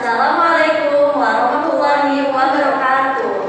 Assalamualaikum warahmatullahi wabarakatuh.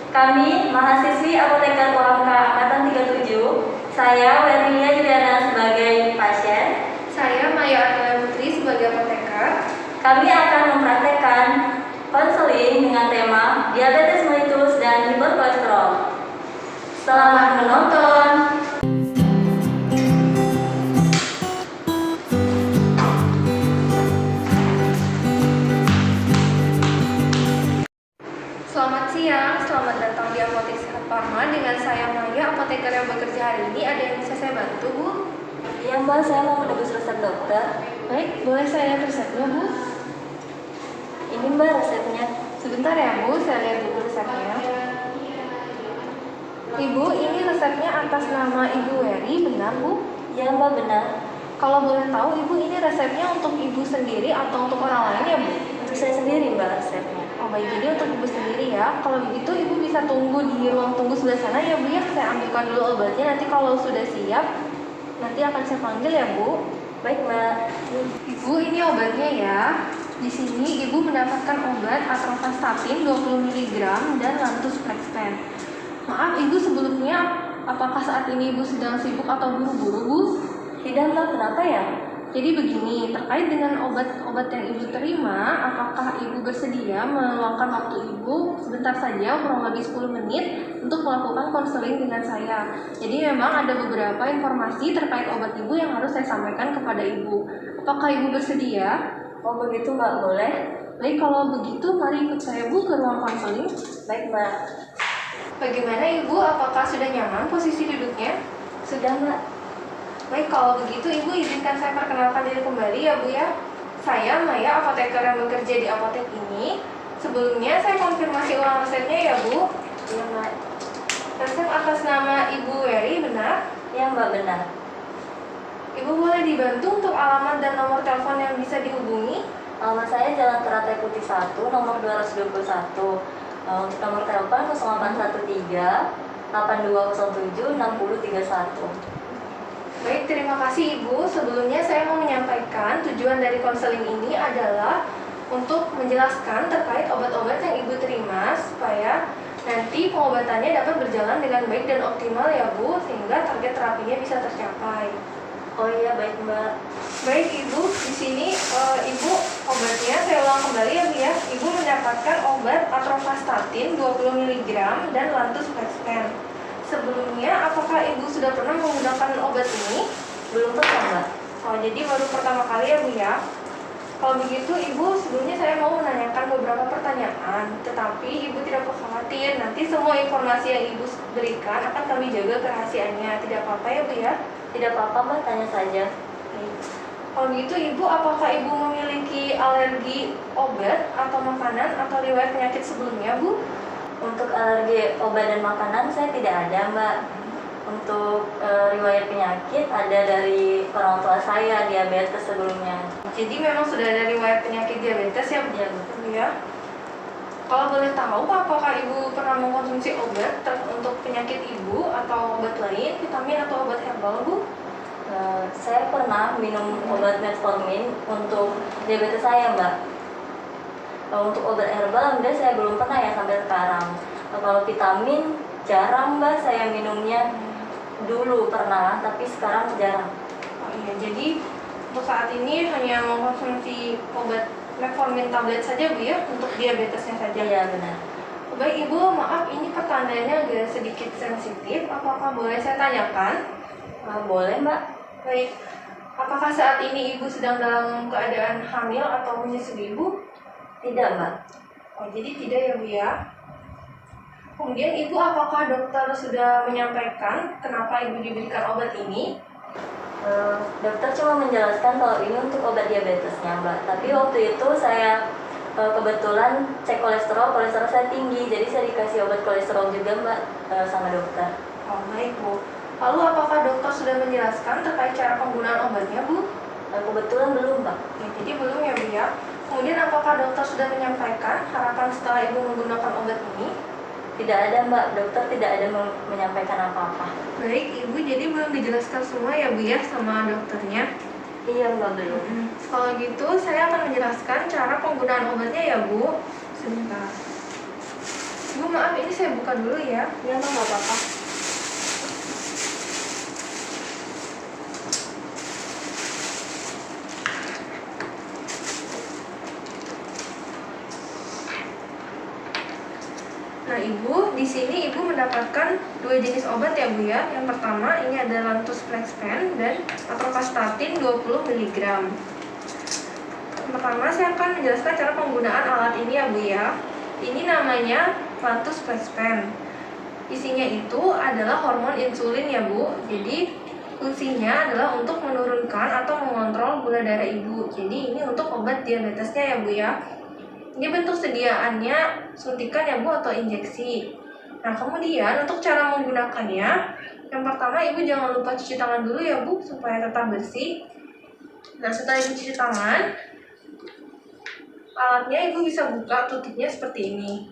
Kami mahasiswi Apoteker Polanka Angkatan 37. Saya Wernilia Juliana sebagai pasien. Saya Maya Arnela Putri sebagai apoteker. Kami akan mempraktekkan konseling dengan tema diabetes mellitus dan hiperkolesterol. Selamat menonton. Selamat siang, selamat datang di Apotek Sehat Parma. Dengan saya Maya, apoteker yang bekerja hari ini. Ada yang bisa saya bantu, Bu? Ya Mbak, saya mau menebus resep dokter. Baik, boleh saya lihat resepnya, Bu? Ini Mbak resepnya. Sebentar ya, Bu, saya lihat dulu resepnya. Ibu, ini resepnya atas nama Ibu Weri, benar, Bu? Ya Mbak, benar. Kalau boleh tahu, Ibu, ini resepnya untuk Ibu sendiri atau untuk orang lain ya, Bu? Untuk saya sendiri Mbak resepnya. Oh baik, jadi untuk Ibu sendiri ya. Kalau begitu Ibu bisa tunggu di ruang tunggu sebelah sana ya, Bu ya. Saya ambilkan dulu obatnya, nanti kalau sudah siap nanti akan saya panggil ya, Bu. Baik Mbak. Ibu, ini obatnya ya. Di sini Ibu mendapatkan obat atorvastatin 20 mg dan Lantus Plexpen. Maaf Ibu, sebelumnya apakah saat ini Ibu sedang sibuk atau buru-buru, Bu? Tidak Mbak, kenapa ya? Jadi begini, terkait dengan obat-obat yang Ibu terima, apakah Ibu bersedia meluangkan waktu Ibu sebentar saja, kurang lebih 10 menit, untuk melakukan konseling dengan saya. Jadi memang ada beberapa informasi terkait obat Ibu yang harus saya sampaikan kepada Ibu. Apakah Ibu bersedia? Oh begitu Mbak, boleh? Baik, kalau begitu mari ikut saya, Bu, ke ruang konseling. Baik Mbak. Bagaimana Ibu, apakah sudah nyaman posisi duduknya? Sudah Mbak. Baik, kalau begitu Ibu izinkan saya perkenalkan diri kembali ya, Bu ya. Saya Maya, apoteker yang bekerja di apotek ini. Sebelumnya saya konfirmasi ulang resepnya ya, Bu. Iya Mbak. Resep atas nama Ibu Weri, benar? Iya Mbak, benar. Ibu boleh dibantu untuk alamat dan nomor telepon yang bisa dihubungi? Alamat saya Jalan Teratai Putih 1, nomor 221. Untuk nomor telepon 0813 8207 6031. Baik, terima kasih Ibu. Sebelumnya saya mau menyampaikan tujuan dari konseling ini adalah untuk menjelaskan terkait obat-obat yang Ibu terima supaya nanti pengobatannya dapat berjalan dengan baik dan optimal ya Bu, sehingga target terapinya bisa tercapai. Oh iya, baik Mbak. Baik Ibu, di sini Ibu obatnya saya ulang kembali ya Bu ya. Ibu mendapatkan obat atorvastatin 20 mg dan Lantus Plexpen. Sebelumnya, apakah Ibu sudah pernah menggunakan obat ini? Belum pernah Mbak. Oh, jadi baru pertama kali ya Bu ya. Kalau begitu Ibu, sebelumnya saya mau menanyakan beberapa pertanyaan. Tetapi Ibu tidak perlu khawatir, nanti semua informasi yang Ibu berikan akan kami jaga kerahasiaannya. Tidak apa-apa ya Bu ya? Tidak apa-apa Mbak, tanya saja. Kalau begitu Ibu, apakah Ibu memiliki alergi obat atau makanan atau riwayat penyakit sebelumnya Bu? Untuk alergi obat dan makanan saya tidak ada Mbak. Untuk riwayat penyakit ada dari orang tua saya, diabetes sebelumnya. Jadi memang sudah ada riwayat penyakit diabetes ya Bu? Ya. Kalau boleh tahu, apakah Ibu pernah mengkonsumsi obat untuk penyakit Ibu atau obat lain, vitamin atau obat herbal Bu? Saya pernah minum obat metformin untuk diabetes saya Mbak. Untuk obat herbal alhamdulillah saya belum pernah ya sampai sekarang. Kalau vitamin jarang Mbak, saya minumnya dulu pernah, tapi sekarang jarang. Oh iya, jadi untuk saat ini hanya mengkonsumsi obat metformin tablet saja Bu ya, untuk diabetesnya saja? Iya benar. Baik Ibu, maaf ini pertanyaannya agak sedikit sensitif, apakah boleh saya tanyakan? Boleh Mbak. Baik, apakah saat ini Ibu sedang dalam keadaan hamil atau menyusui Bu? Tidak Mbak. Oh, jadi tidak ya Bu ya. Kemudian Ibu, apakah dokter sudah menyampaikan kenapa Ibu diberikan obat ini? Dokter cuma menjelaskan kalau ini untuk obat diabetesnya Mbak. Tapi waktu itu saya kebetulan cek kolesterol saya tinggi, jadi saya dikasih obat kolesterol juga Mbak sama dokter. Oh baik Bu. Lalu apakah dokter sudah menjelaskan terkait cara penggunaan obatnya Bu? Kebetulan belum Mbak. Ya, jadi belum ya Bu ya. Kemudian apakah dokter sudah menyampaikan harapan setelah Ibu menggunakan obat ini? Tidak ada Mbak, dokter tidak ada menyampaikan apa-apa. Baik Ibu, jadi belum dijelaskan semua ya Bu ya sama dokternya. Iya Mbak, belum. Kalau gitu saya akan menjelaskan cara penggunaan obatnya ya Bu. Sebentar. Bu, maaf, ini saya buka dulu ya. Iya Mbak, nggak apa-apa. Nah, Ibu, di sini Ibu mendapatkan 2 jenis obat ya Bu ya. Yang pertama ini adalah Lantus Flexpen dan Atorvastatin 20 mg. Yang pertama saya akan menjelaskan cara penggunaan alat ini ya Bu ya. Ini namanya Lantus Flexpen. Isinya itu adalah hormon insulin ya Bu. Jadi fungsinya adalah untuk menurunkan atau mengontrol gula darah Ibu. Jadi ini untuk obat diabetesnya ya Bu ya. Ini bentuk sediaannya suntikan ya Bu atau injeksi. Nah, kemudian untuk cara menggunakannya, yang pertama Ibu jangan lupa cuci tangan dulu ya Bu supaya tetap bersih. Nah, setelah Ibu cuci tangan, alatnya Ibu bisa buka tutupnya seperti ini.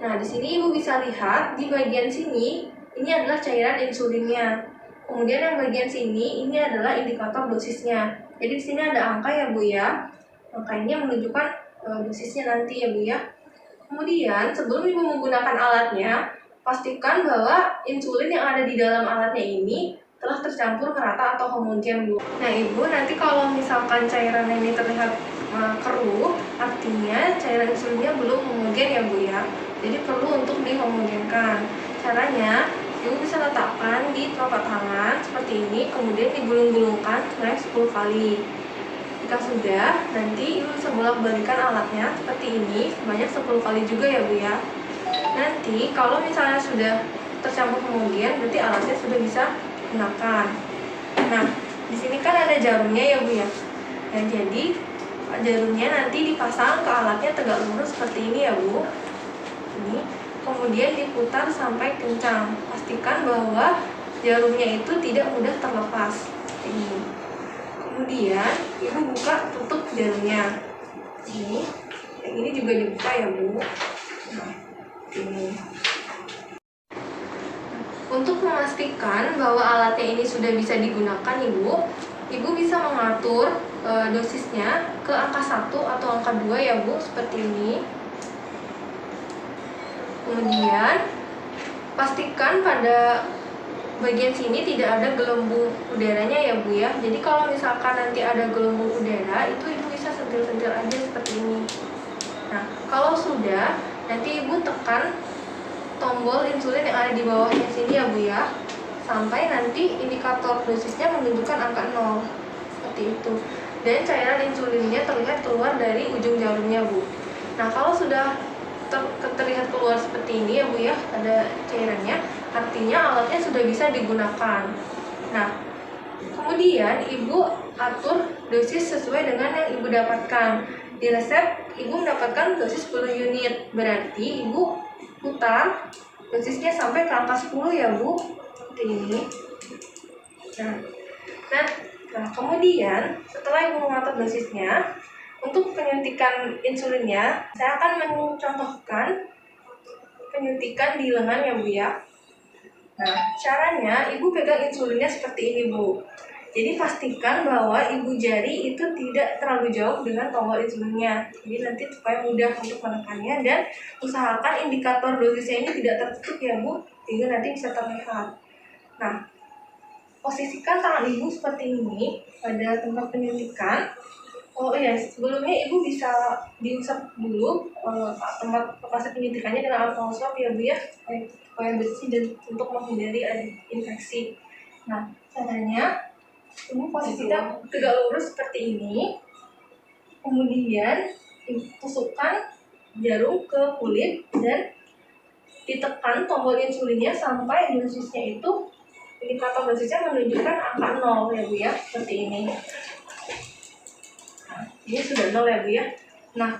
Nah, di sini Ibu bisa lihat di bagian sini ini adalah cairan insulinnya. Kemudian yang bagian sini ini adalah indikator dosisnya. Jadi di sini ada angka ya Bu ya. Angka ini menunjukkan dosisnya nanti ya Bu ya. Kemudian sebelum Ibu menggunakan alatnya, pastikan bahwa insulin yang ada di dalam alatnya ini telah tercampur merata atau homogen Bu. Nah Ibu, nanti kalau misalkan cairan ini terlihat keruh, artinya cairan insulinnya belum homogen ya Bu ya. Jadi perlu untuk dihomogenkan. Caranya, Ibu bisa letakkan di telapak tangan seperti ini, kemudian digulung-gulungkan sebanyak 10 kali. Jika sudah, nanti Ibu bisa bolak-balikan alatnya seperti ini sebanyak 10 kali juga ya Bu ya. Nanti kalau misalnya sudah tercampur homogen, berarti alatnya sudah bisa digunakan. Nah, di sini kan ada jarumnya ya Bu ya. Nah, jadi jarumnya nanti dipasang ke alatnya tegak lurus seperti ini ya Bu. Ini, kemudian diputar sampai kencang. Pastikan bahwa jarumnya itu tidak mudah terlepas. Seperti ini. Kemudian Ibu buka tutup jarumnya. Ini juga dibuka ya Bu. Nah, ini. Untuk memastikan bahwa alatnya ini sudah bisa digunakan Ibu bisa mengatur dosisnya ke angka 1 atau angka 2 ya Bu, seperti ini. Kemudian pastikan pada bagian sini tidak ada gelembung udaranya ya Bu ya. Jadi kalau misalkan nanti ada gelembung udara, itu Ibu bisa sentil-sentil aja seperti ini. Nah, kalau sudah, nanti Ibu tekan tombol insulin yang ada di bawahnya sini ya Bu ya, sampai nanti indikator dosisnya menunjukkan angka 0 seperti itu. Dan cairan insulinnya terlihat keluar dari ujung jarumnya Bu. Nah, kalau sudah terlihat keluar seperti ini ya Bu ya, ada cairannya, artinya alatnya sudah bisa digunakan. Nah, kemudian Ibu atur dosis sesuai dengan yang Ibu dapatkan. Di resep Ibu mendapatkan dosis 10 unit, berarti Ibu putar dosisnya sampai ke angka 10 ya Bu, seperti ini. Nah, kemudian setelah Ibu mengatur dosisnya, untuk penyuntikan insulinnya, saya akan mencontohkan penyuntikan di lengan ya Bu ya. Nah, caranya Ibu pegang insulinnya seperti ini Bu. Jadi pastikan bahwa ibu jari itu tidak terlalu jauh dengan tombol insulinnya. Jadi nanti supaya mudah untuk menekannya, dan usahakan indikator dosisnya ini tidak tertutup ya Bu, sehingga nanti bisa terlihat. Nah, posisikan tangan Ibu seperti ini pada tempat penyuntikan. Oh iya, sebelumnya Ibu bisa diusap dulu tempat lokasi penyuntikannya dengan alkohol swab ya Bu ya, supaya bersih dan untuk menghindari infeksi. Nah, caranya Ibu posisikan tegak lurus seperti ini. Kemudian Ibu tusukkan jarum ke kulit dan ditekan tombol insulinnya sampai dosisnya itu, indikator dosisnya menunjukkan angka 0 ya Bu ya, seperti ini. Ini sudah 0 ya Bu ya. Nah,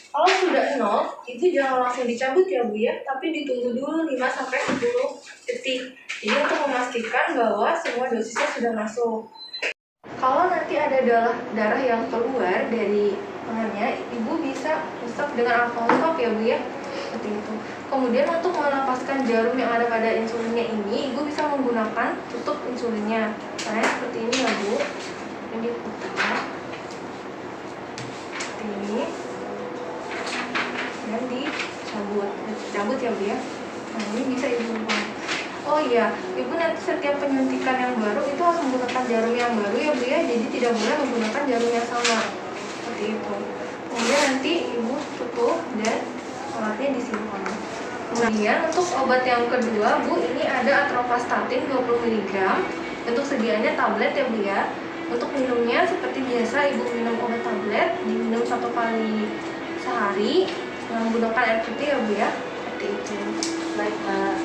kalau sudah 0, itu jangan langsung dicabut ya Bu ya, tapi ditunggu dulu 5-10 detik. Ini untuk memastikan bahwa semua dosisnya sudah masuk. Kalau nanti ada darah yang keluar dari lengannya, Ibu bisa usap dengan alkohol swab ya Bu ya, seperti itu. Kemudian untuk melepaskan jarum yang ada pada insulinnya ini, Ibu bisa menggunakan tutup insulinnya. Caranya seperti ini ya Bu. Ini diputar seperti ini, dan dicabut ya Bu ya. Nah ini bisa Ibu buang. Oh iya, Ibu nanti setiap penyuntikan yang baru itu harus menggunakan jarum yang baru ya Bu ya. Jadi tidak boleh menggunakan jarum yang sama. Seperti itu. Kemudian nanti Ibu tutup dan alatnya disimpan. Kemudian untuk obat yang kedua Bu, ini ada atorvastatin 20 mg. Untuk sediaannya tablet ya Bu ya. Untuk minumnya seperti biasa Ibu minum obat tablet, diminum 1 kali sehari menggunakan air putih ya Bu ya. Seperti itu. Baik, Mbak.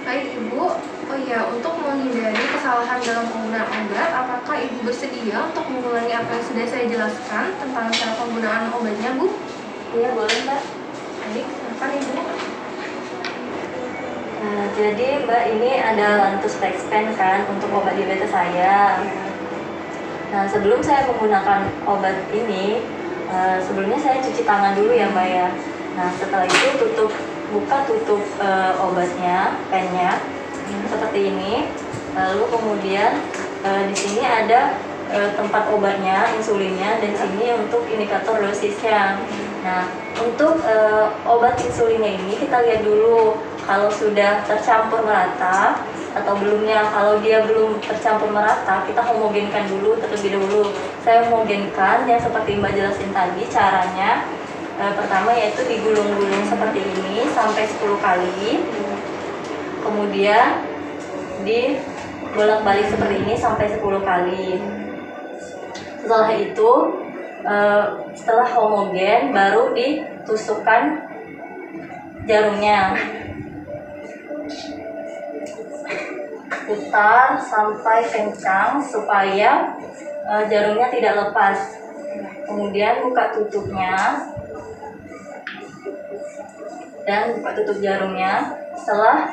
Baik Ibu, oh iya, untuk menghindari kesalahan dalam penggunaan obat, apakah Ibu bersedia untuk mengulangi apa yang sudah saya jelaskan tentang cara penggunaan obatnya Bu? Iya, boleh, Mbak. Baik, silakan Ibu. Nah, jadi Mbak, ini ada Lantus Lexpen kan untuk obat diabetes saya. Nah, sebelum saya menggunakan obat ini, sebelumnya saya cuci tangan dulu ya Mbak ya. Nah, setelah itu buka tutup obatnya, pennya seperti ini. Lalu kemudian di sini ada tempat obatnya, insulinnya, dan sini untuk indikator dosisnya. Nah, untuk obat insulinnya ini kita lihat dulu kalau sudah tercampur merata atau belumnya. Kalau dia belum tercampur merata, kita homogenkan dulu terlebih dahulu. Saya homogenkan yang seperti Mbak jelasin tadi caranya. Pertama yaitu digulung-gulung seperti ini sampai 10 kali. Kemudian dibolak-balik seperti ini sampai 10 kali. Setelah itu, setelah homogen baru ditusukkan jarumnya. Putar sampai kencang supaya jarumnya tidak lepas. Kemudian buka tutupnya dan buka tutup jarumnya. Setelah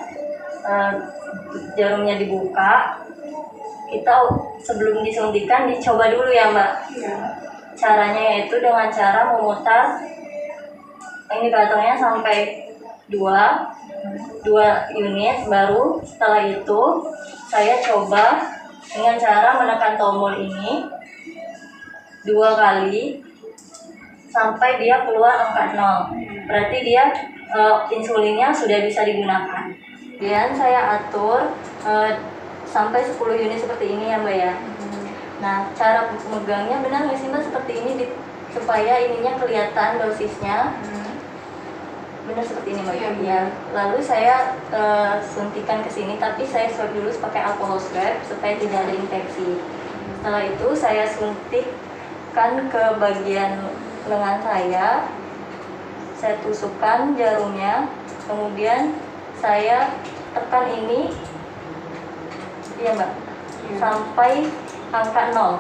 jarumnya dibuka, kita sebelum disuntikan dicoba dulu ya Mbak. Caranya yaitu dengan cara memutar indikatornya sampai 2 unit. Baru setelah itu saya coba dengan cara menekan tombol ini 2 kali sampai dia keluar angka 0. Berarti dia insulinnya sudah bisa digunakan. Kemudian saya atur sampai 10 unit seperti ini ya Mbak ya. Nah, cara megangnya benar nggak sih Mbak seperti ini supaya ininya kelihatan dosisnya. Benar seperti ini Mbak ya. Lalu saya suntikan ke sini, tapi saya swab dulu pakai alkohol swab supaya tidak ada infeksi. Setelah itu saya suntikkan ke bagian lengan saya tusukkan jarumnya, kemudian saya tekan ini iya Mbak, sampai angka 0.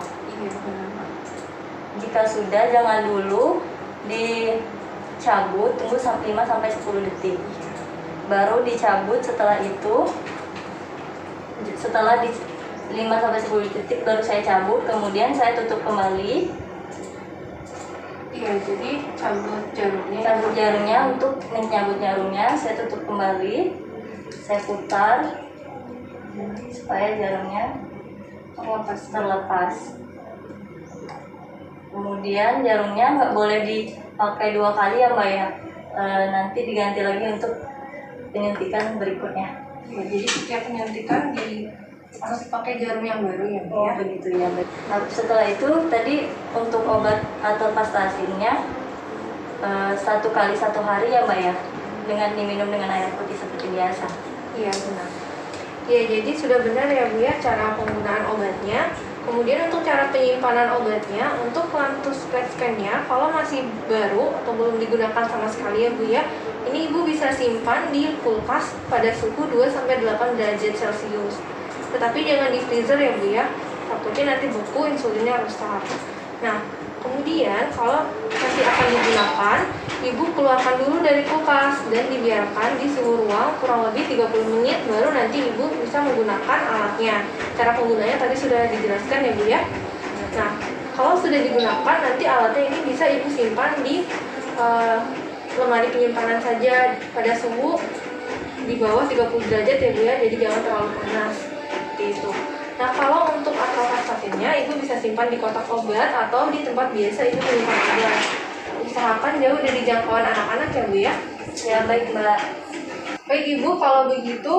Jika sudah, jangan dulu dicabut, tunggu 5-10 detik baru dicabut. Setelah itu, setelah 5-10 detik baru saya cabut, kemudian saya tutup kembali. Iya, jadi cabut jarumnya. Untuk mencabut jarumnya saya tutup kembali, saya putar supaya jarumnya terlepas. Kemudian jarumnya nggak boleh dipakai 2 kali ya Mbak ya. Nanti diganti lagi untuk penyuntikan berikutnya. Ya, jadi setiap penyuntikan harus pakai jarum yang baru ya Mbak ya. Begitu ya Mbak. Nah, setelah itu tadi untuk obat atorvastatinnya 1 kali 1 hari ya Mbak ya, dengan diminum dengan air putih seperti biasa. Iya benar. Ya, jadi sudah benar ya Bu ya cara penggunaan obatnya. Kemudian untuk cara penyimpanan obatnya, untuk Lantus Lexpen-nya kalau masih baru atau belum digunakan sama sekali ya Bu ya, ini Ibu bisa simpan di kulkas pada suhu 2-8 derajat Celcius. Tetapi jangan di freezer ya Bu ya, takutnya nanti beku, insulinnya rusak. Nah, kemudian kalau nanti akan digunakan, Ibu keluarkan dulu dari kulkas dan dibiarkan di suhu ruang kurang lebih 30 menit, baru nanti Ibu bisa menggunakan alatnya. Cara penggunanya tadi sudah dijelaskan ya Bu ya. Nah, kalau sudah digunakan, nanti alatnya ini bisa Ibu simpan di lemari penyimpanan saja pada suhu di bawah 30 derajat ya Bu ya, jadi jangan terlalu panas seperti itu. Nah, kalau untuk atrovastatinnya Ibu bisa simpan di kotak obat atau di tempat biasa Ibu menyimpan obat. Usahakan jauh dari jangkauan anak-anak ya Bu ya. Ya baik Mbak. Baik Ibu, kalau begitu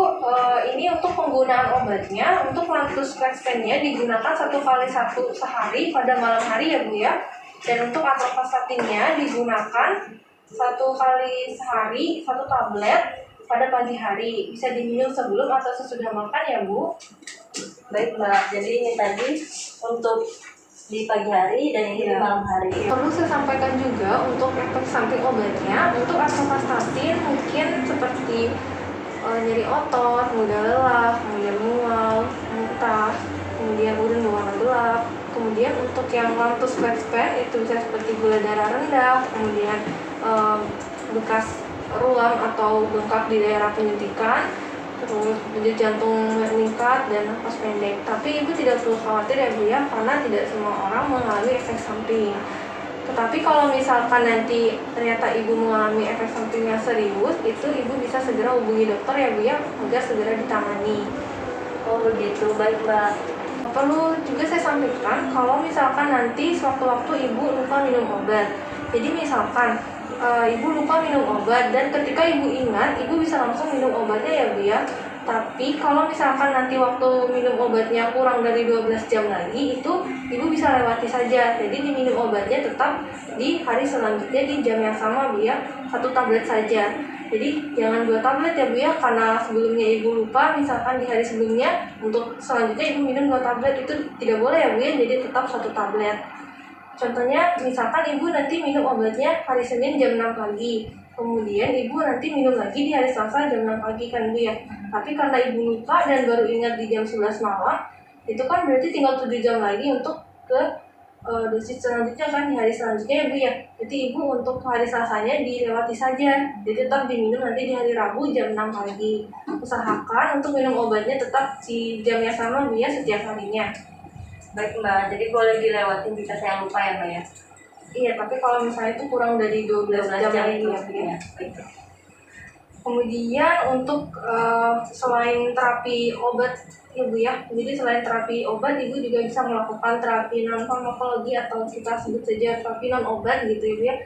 ini untuk penggunaan obatnya. Untuk lantus Lexpen-nya digunakan 1x1 sehari pada malam hari ya Bu ya. Dan untuk atrovastatinnya digunakan 1 kali sehari 1 tablet pada pagi hari. Bisa diminum sebelum atau sesudah makan ya Bu. Baik Mbak, jadi ini tadi untuk di pagi hari dan ini di malam hari. Perlu saya sampaikan juga untuk efek samping obatnya. Untuk atrovastatin mungkin seperti nyeri otot, mudah lelah, kemudian mual, muntah, kemudian urin berwarna gelap. Kemudian untuk yang lantus Lexpen itu bisa seperti gula darah rendah, kemudian bekas ruam atau bengkak di daerah penyuntikan, terus denyut jantung meningkat dan nafas pendek. Tapi Ibu tidak perlu khawatir ya Bu ya, karena tidak semua orang mengalami efek samping. Tetapi kalau misalkan nanti ternyata Ibu mengalami efek samping yang serius, itu Ibu bisa segera hubungi dokter ya Bu ya, agar segera ditangani. Oh begitu, baik Mbak. Perlu juga saya sampaikan kalau misalkan nanti sewaktu-waktu Ibu lupa minum obat. Jadi misalkan Ibu lupa minum obat dan ketika Ibu ingat, Ibu bisa langsung minum obatnya ya Bu ya. Tapi kalau misalkan nanti waktu minum obatnya kurang dari 12 jam lagi, itu Ibu bisa lewati saja. Jadi diminum obatnya tetap di hari selanjutnya di jam yang sama Bu ya, 1 tablet saja. Jadi jangan 2 tablet ya Bu ya, karena sebelumnya Ibu lupa, misalkan di hari sebelumnya, untuk selanjutnya Ibu minum 2 tablet, itu tidak boleh ya Bu ya, jadi tetap 1 tablet. Contohnya, misalkan Ibu nanti minum obatnya hari Senin jam 6 pagi, kemudian Ibu nanti minum lagi di hari Selasa jam 6 pagi kan Bu ya. Tapi karena Ibu lupa dan baru ingat di jam 11 malam, itu kan berarti tinggal 7 jam lagi untuk ke dosis selanjutnya kan di hari selanjutnya ya Bu ya. Jadi Ibu untuk hari Selasanya dilewati saja, jadi tetap diminum nanti di hari Rabu jam 6 pagi. Usahakan untuk minum obatnya tetap di jam yang sama Bu ya setiap harinya. Baik Mbak, jadi boleh dilewatin jika saya lupa ya Mbak ya? Iya, tapi kalau misalnya itu kurang dari 12 jam lagi ya Bu ya. Kemudian untuk selain terapi obat ya Bu ya, jadi selain terapi obat Ibu juga bisa melakukan terapi non farmakologi atau kita sebut saja terapi non obat gitu ya Bu ya.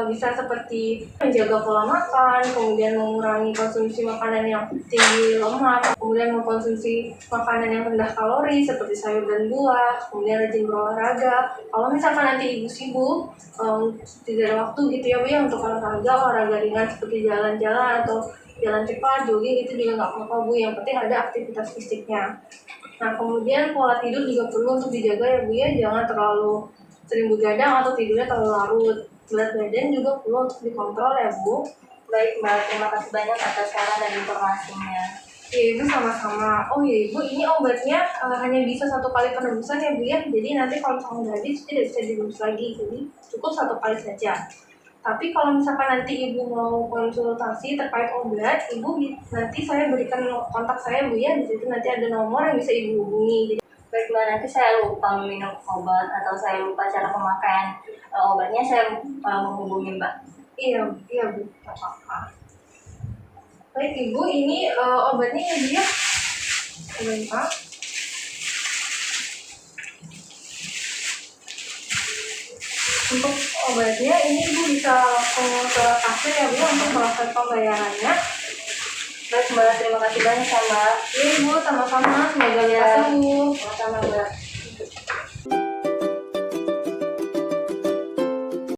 Bisa seperti menjaga pola makan, kemudian mengurangi konsumsi makanan yang tinggi lemak, kemudian mengkonsumsi makanan yang rendah kalori seperti sayur dan buah, kemudian rajin berolahraga. Kalau misalkan nanti Ibu sibuk, tidak ada waktu gitu ya Bu ya untuk olahraga ringan seperti jalan-jalan atau jalan cepat, jogging, itu juga nggak apa-apa Bu, yang penting ada aktivitas fisiknya. Nah, kemudian pola tidur juga perlu untuk dijaga ya Bu ya, jangan terlalu sering begadang atau tidurnya terlalu larut. Berat badan juga perlu untuk dikontrol ya Bu. Baik Mbak, terima kasih banyak atas saran dan informasinya. Ya Ibu sama-sama. Oh ya Ibu, ini obatnya hanya bisa 1 kali penebusan ya Bu ya. Jadi nanti kalau misalnya udah habis tidak bisa direbus lagi. Jadi cukup 1 kali saja. Tapi kalau misalkan nanti Ibu mau konsultasi terkait obat, Ibu nanti saya berikan kontak saya Bu ya. Di situ nanti ada nomor yang bisa Ibu hubungi. Jadi, baik Mbak, nanti saya lupa minum obat atau saya lupa cara pemakaian obatnya, saya menghubungi Mbak. Iya Bu, tak apa-apa. Baik Ibu, ini obatnya ya Bu ya. Sebentar. Untuk obatnya ini Ibu bisa langsung ke kasir ya Bu ya, untuk proses pembayarannya. Baik Mbak, terima kasih banyak ya Mbak. Iya Ibu, sama-sama. Semoga lekas sembuh. Sama-sama Mbak.